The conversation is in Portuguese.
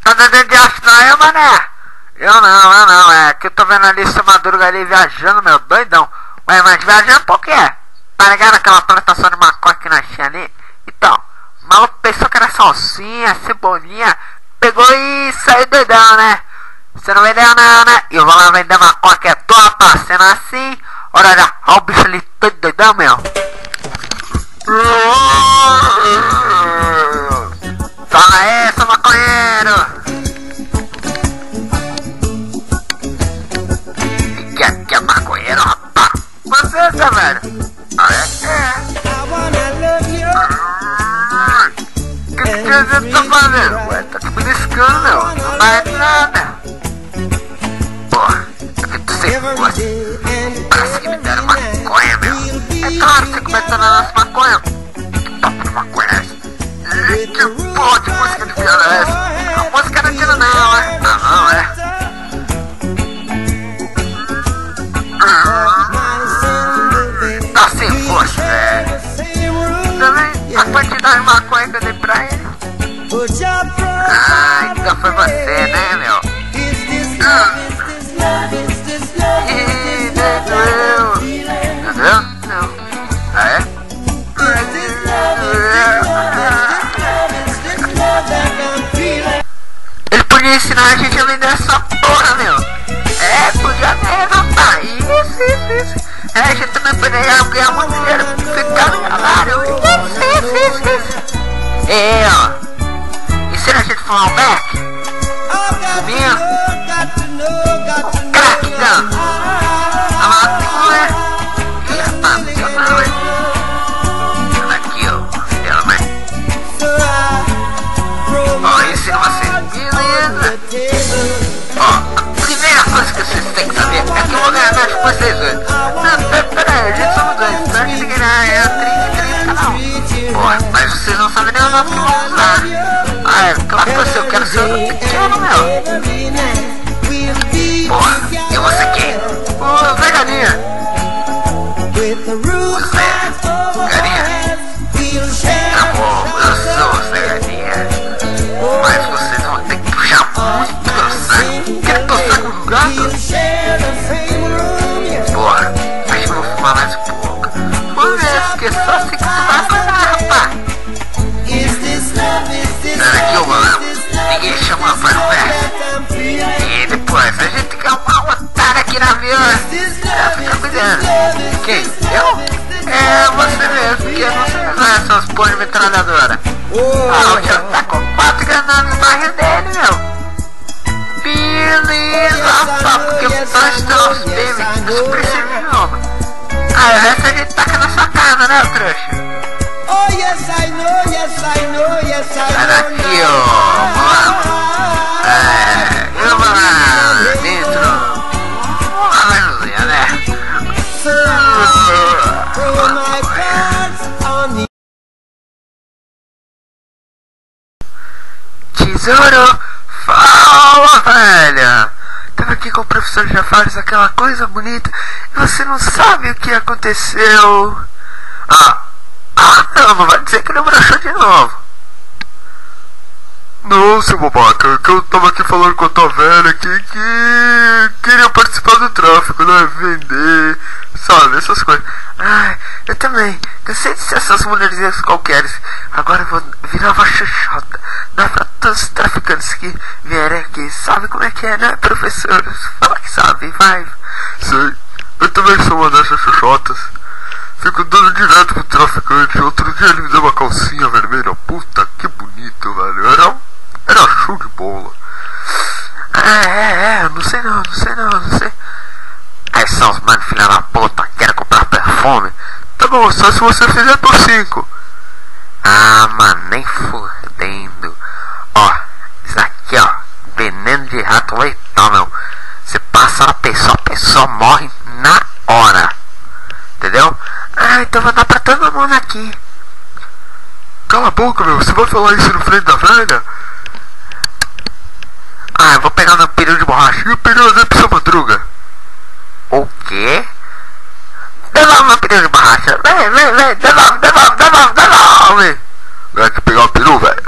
Tá dando de aço não, eu, mané? Eu não, é que eu tô vendo ali seu Madruga ali viajando, meu, doidão. Ué, mas viajando por quê? Tá ligado aquela plantação de maconha que nós tinha ali? Então, o maluco pensou que era salsinha, cebolinha, pegou e saiu doidão, né? Você não vendeu não, né? Eu vou lá vender maconha que é tua, pá, sendo assim. Olha, o bicho ali todo doidão, meu. Fala aí, seu maconheiro. Que é maconheiro, rapaz? Você, seu velho? Ah, é? Que você tá fazendo? Ué, tá te beliscando, meu. Não vai nada. Porra, eu fico sem gosto. Parece que me deram maconha, meu. É claro que você começa a dar nossa maconha. Que papo de maconha é esse? Que porra de música de piada é essa? A música não tira não, é? Não, é? Tá sem força, velho. Também a quantidade de maconha que eu dei pra ele. Ah, então foi você, né, meu? Entendeu? Não. Ah, é? Ele podia ensinar a gente a vender essa porra, meu. É, podia mesmo, pai. Isso. É, a gente também poderia ganhar muito dinheiro ficar no salário. Isso. É, ó. Ensina a gente a fumar um beck. Fuminho. Um crack, não. A maconha. Ih, rapaz, não sei não, hein. Ela aqui, ó. Ela vai. Ó, ensina você. Beleza. Ó, a primeira coisa que vocês têm que saber é que eu vou ganhar mais com vocês dois. Não, peraí, a gente somos dois. Então a gente tem que ganhar 30 cada um. Porra, mas vocês não sabem nem o nome que vão usar. Ah, é claro que eu quero ser o pequeno, meu. Porra, e você quem? O Zé Galinha. O Zé Galinha? Tá bom, eu sou o Zé Galinha. Mas vocês vão ter que puxar muito meu saco. Quer tossar com o gato? Porra, mas eu vou fumar mais um pouco. Vamos ver, porque só assim que tu vai acordar, rapaz. Aqui, ô mano, ninguém chama para o verso. E depois a gente quer uma otária aqui na vila. Fica cuidando. Quem? Eu? É você mesmo, porque eu não sei usar essas porra de metralhadora. Ah, o Thiago tá com 4 granadas no barril dele, meu. Beleza, rapaz, porque nós estamos bem, não precisa de novo. Ah, o resto a gente taca na sua casa, né, trouxa? Oh yes I know. Sai daqui, ó, vamos lá. É, eu vou lá dentro. Vamos lá, Luzinha, né? Tesouro, fala, velha. Tava aqui com o professor Jafares, aquela coisa bonita, e você não sabe o que aconteceu. Não vai dizer que ele broxou de novo. Não, seu babaca, que eu tava aqui falando com a tua velha que queria participar do tráfico, né? Vender, sabe, essas coisas. Ai, eu também. Cansei de ser essas mulherzinhas qualqueres. Agora eu vou virar uma xoxota. Dá pra todos os traficantes que vierem aqui. Sabe como é que é, né, professor? Fala que sabe, vai. Sei, eu também sou uma dessas xoxotas. Fico dando direto pro traficante. Outro dia ele me deu uma calcinha vermelha. Puta, que bonito, velho. Era show de bola. Não sei não. Aí são os mano, filha da puta, querem comprar perfume. Tá bom, só se você fizer por 5. Ah, mano, nem fudendo. Ó, isso aqui, ó, veneno de rato leitão, meu. Você passa na pessoa, a pessoa morre na hora. Entendeu? Ah, então vou dar pra todo mundo aqui. Cala a boca, meu. Você vai falar isso no frente da velha? Ah, eu vou pegar meu peru de borracha. E o peru é pro seu Madruga. O quê? Devolve meu peru de borracha. Vem. Devolve. Vai aqui pegar o peru, velho.